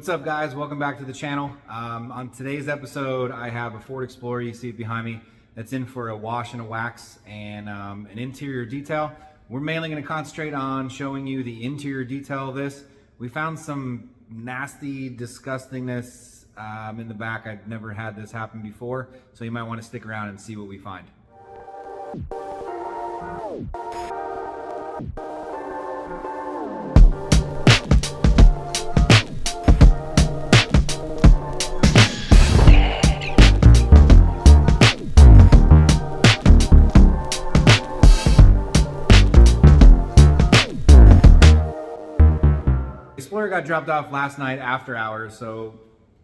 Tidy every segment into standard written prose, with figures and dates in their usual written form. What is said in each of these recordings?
What's up, guys? Welcome back to the channel. On today's episode, I have a Ford Explorer, you see it behind me, that's in for a wash and a wax and an interior detail. We're mainly going to concentrate on showing you the interior detail of this. We found some nasty disgustingness in the back. I've never had this happen before, so you might want to stick around and see what we find. Explorer got dropped off last night after hours, so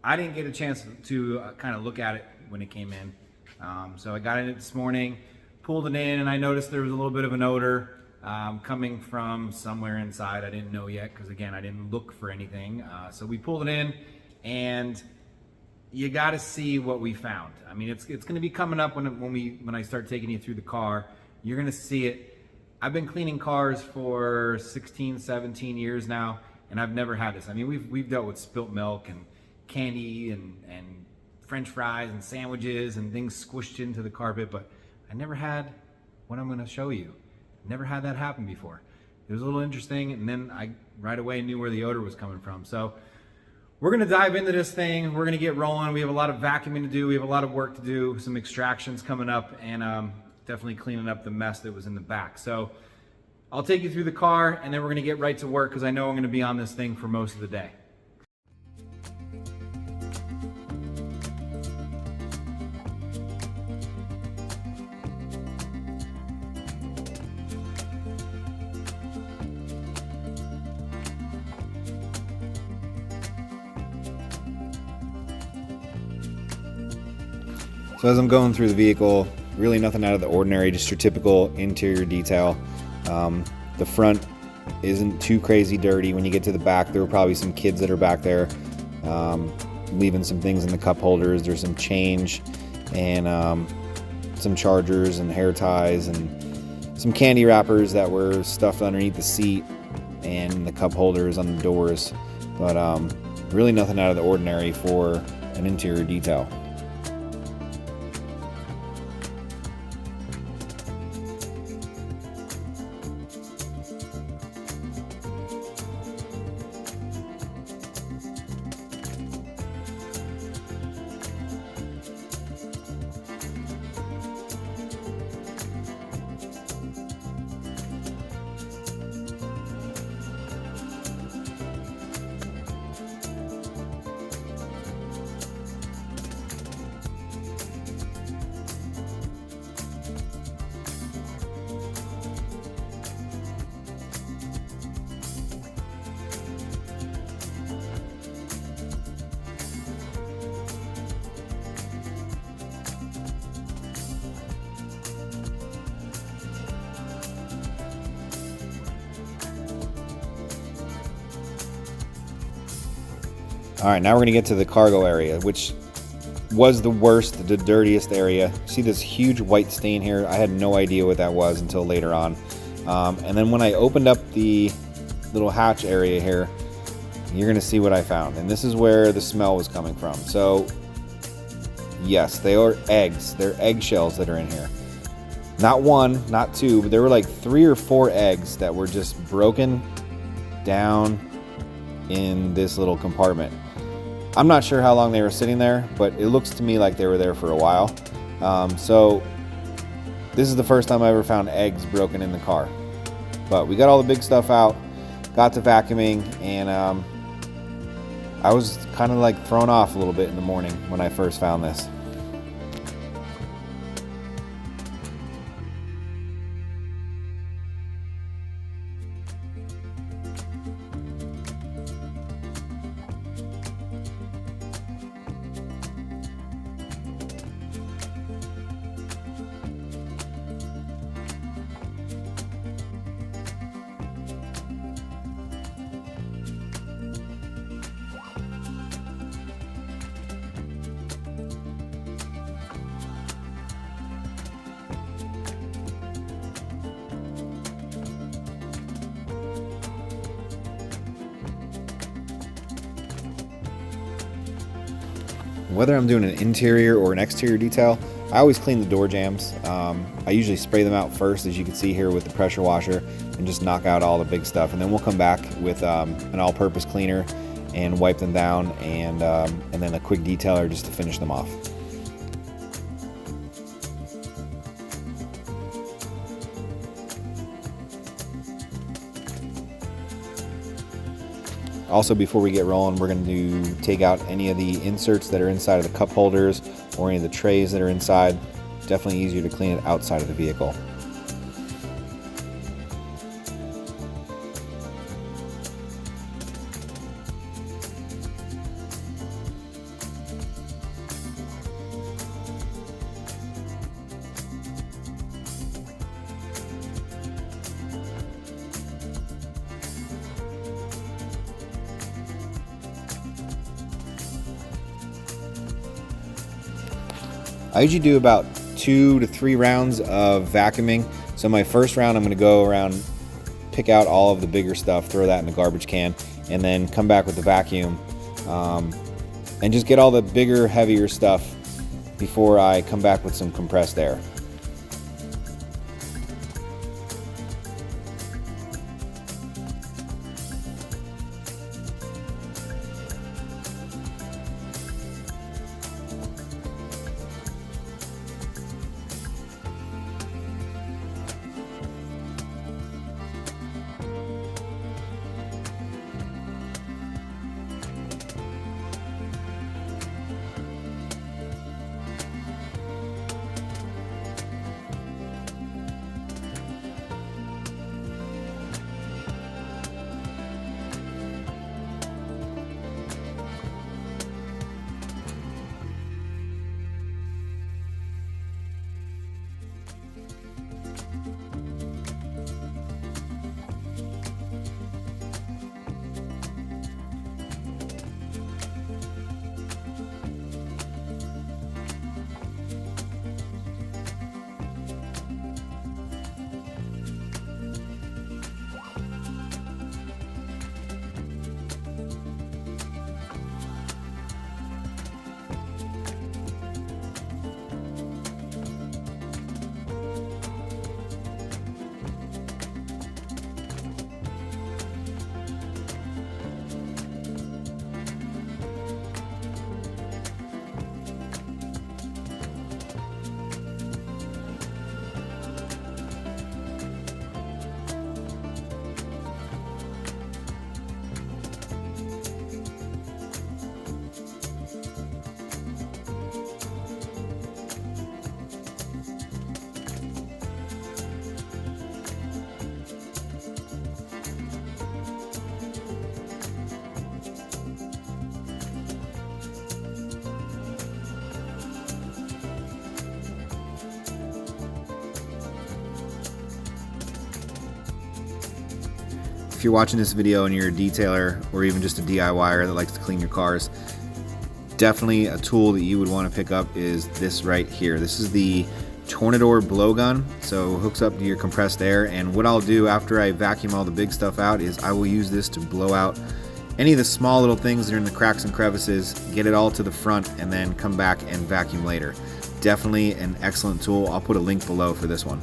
I didn't get a chance to kind of look at it when it came in. So I got in it this morning, pulled it in, and I noticed there was a little bit of an odor coming from somewhere inside. I didn't know yet because, again, I didn't look for anything. So we pulled it in, and you got to see what we found. I mean, it's going to be coming up when I start taking you through the car. You're going to see it. I've been cleaning cars for 16, 17 years now, and I've never had this. I mean, we've dealt with spilt milk and candy and French fries and sandwiches and things squished into the carpet, but I never had what I'm gonna show you. Never had that happen before. It was a little interesting, and then I right away knew where the odor was coming from. So we're gonna dive into this thing. We're gonna get rolling. We have a lot of vacuuming to do. We have a lot of work to do, some extractions coming up, and definitely cleaning up the mess that was in the back. So I'll take you through the car, and then we're gonna get right to work because I know I'm gonna be on this thing for most of the day. So as I'm going through the vehicle, really nothing out of the ordinary, just your typical interior detail. The front isn't too crazy dirty. When you get to the back, there were probably some kids that are back there leaving some things in the cup holders. There's some change and some chargers and hair ties and some candy wrappers that were stuffed underneath the seat and the cup holders on the doors. But really nothing out of the ordinary for an interior detail. All right, now we're gonna get to the cargo area, which was the worst, the dirtiest area. See this huge white stain here? I had no idea what that was until later on. And then when I opened up the little hatch area here, you're gonna see what I found. And this is where the smell was coming from. So yes, they are eggs. They're eggshells that are in here. Not one, not two, but there were like 3 or 4 eggs that were just broken down in this little compartment. I'm not sure how long they were sitting there, but it looks to me like they were there for a while. So this is the first time I ever found eggs broken in the car. But we got all the big stuff out, got to vacuuming, and I was kind of like thrown off a little bit in the morning when I first found this. Whether I'm doing an interior or an exterior detail, I always clean the door jambs. I usually spray them out first, as you can see here with the pressure washer, and just knock out all the big stuff. And then we'll come back with an all-purpose cleaner and wipe them down, and then a quick detailer just to finish them off. Also, before we get rolling, we're going to take out any of the inserts that are inside of the cup holders or any of the trays that are inside. Definitely easier to clean it outside of the vehicle. I usually do about 2 to 3 rounds of vacuuming. So my first round, I'm going to go around, pick out all of the bigger stuff, throw that in the garbage can, and then come back with the vacuum and just get all the bigger, heavier stuff before I come back with some compressed air. If you're watching this video and you're a detailer or even just a DIYer that likes to clean your cars, definitely a tool that you would want to pick up is this right here. This is the Tornador blowgun. So it hooks up to your compressed air, and what I'll do after I vacuum all the big stuff out is I will use this to blow out any of the small little things that are in the cracks and crevices, get it all to the front, and then come back and vacuum later. Definitely an excellent tool. I'll put a link below for this one.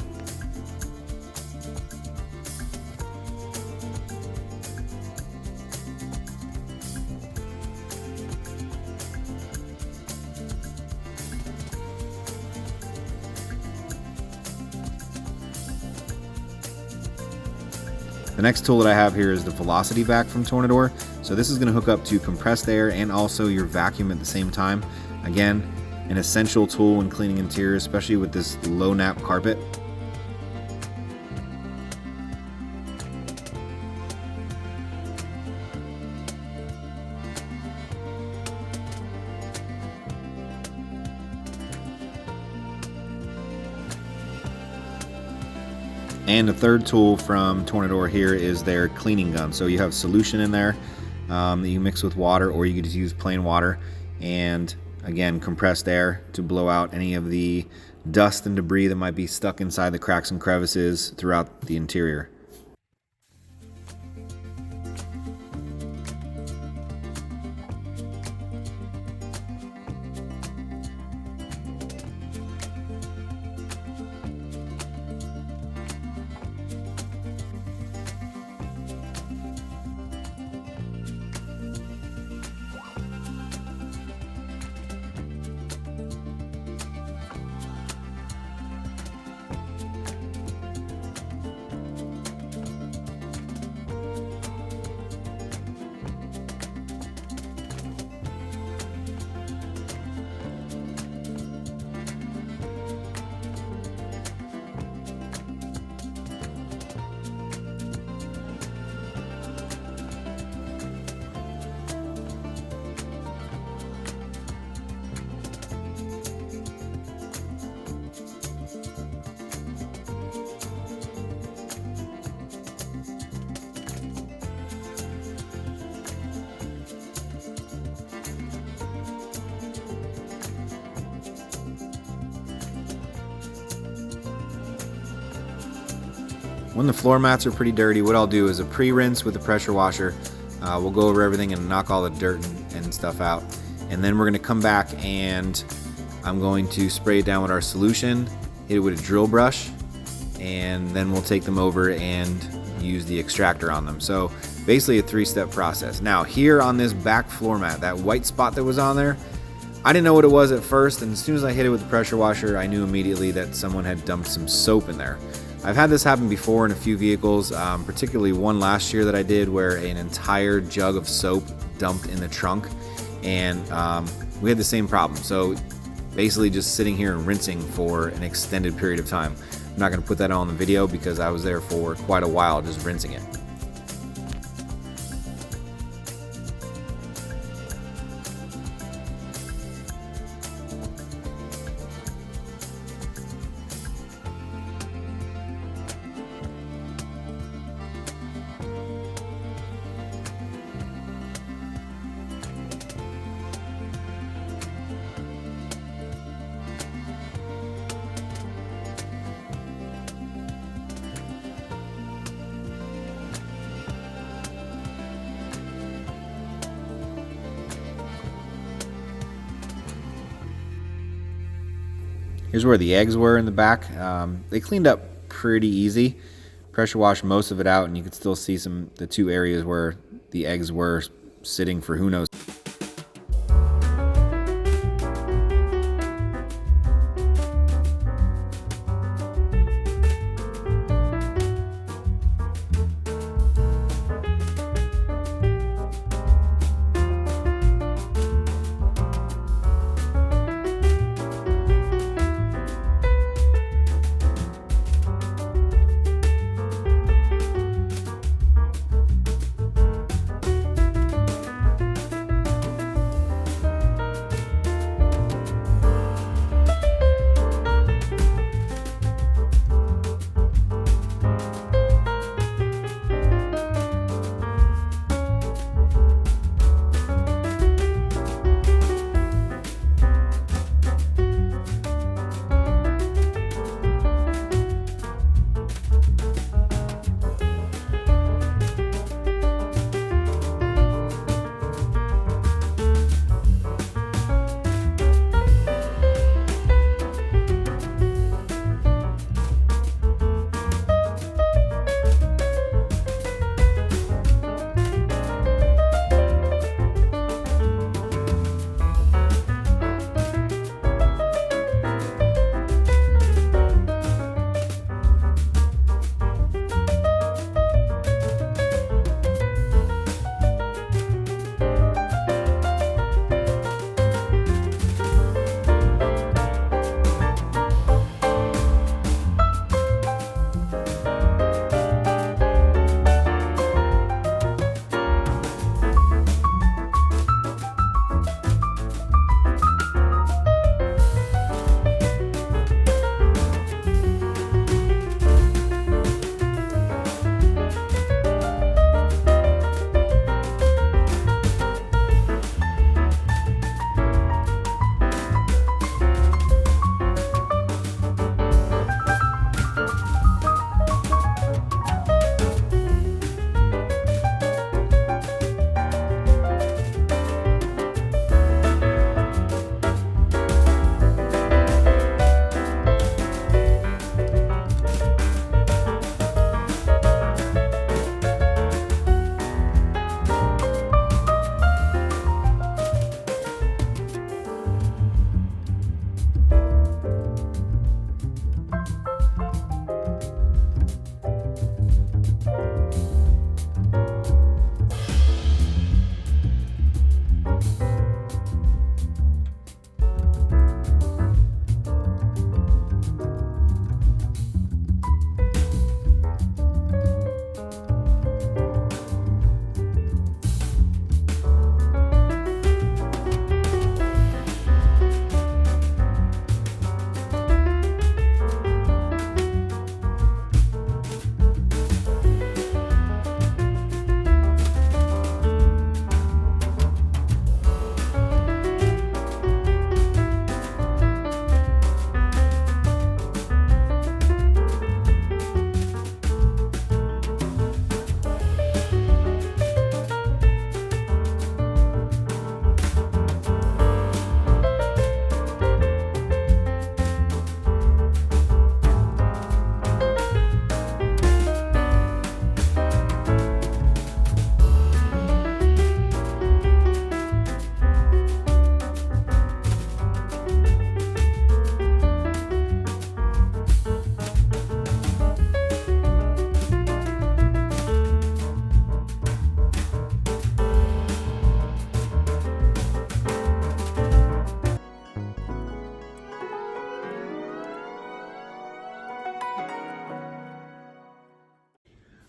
The next tool that I have here is the Velocity Vac from Tornador. So this is going to hook up to compressed air and also your vacuum at the same time. Again, an essential tool when cleaning interiors, especially with this low nap carpet. And the third tool from Tornador here is their cleaning gun. So you have solution in there that you mix with water, or you could just use plain water, and again, compressed air to blow out any of the dust and debris that might be stuck inside the cracks and crevices throughout the interior. When the floor mats are pretty dirty, what I'll do is a pre-rinse with the pressure washer. We'll go over everything and knock all the dirt and stuff out. And then we're gonna come back and I'm going to spray it down with our solution, hit it with a drill brush, and then we'll take them over and use the extractor on them. So basically a 3-step process. Now here on this back floor mat, that white spot that was on there, I didn't know what it was at first, and as soon as I hit it with the pressure washer, I knew immediately that someone had dumped some soap in there. I've had this happen before in a few vehicles, particularly one last year that I did where an entire jug of soap dumped in the trunk, and we had the same problem. So basically just sitting here and rinsing for an extended period of time. I'm not going to put that on the video because I was there for quite a while just rinsing it. Here's where the eggs were in the back. They cleaned up pretty easy. Pressure washed most of it out, and you could still see the 2 areas where the eggs were sitting for who knows.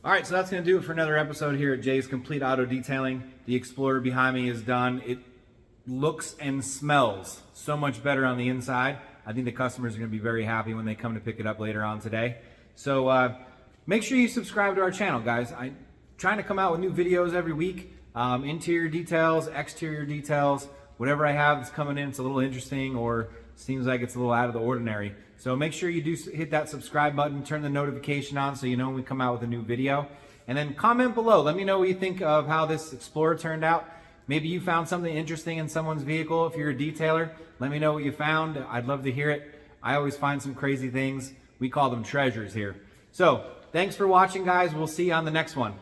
All right, so that's going to do it for another episode here at Jay's Complete Auto Detailing. The Explorer behind me is done. It looks and smells so much better on the inside. I think the customers are going to be very happy when they come to pick it up later on today. So make sure you subscribe to our channel, guys. I'm trying to come out with new videos every week. Interior details, exterior details, whatever I have that's coming in, it's a little interesting or seems like it's a little out of the ordinary. So make sure you do hit that subscribe button, turn the notification on so you know when we come out with a new video. And then comment below. Let me know what you think of how this Explorer turned out. Maybe you found something interesting in someone's vehicle. If you're a detailer, let me know what you found. I'd love to hear it. I always find some crazy things. We call them treasures here. So thanks for watching, guys. We'll see you on the next one.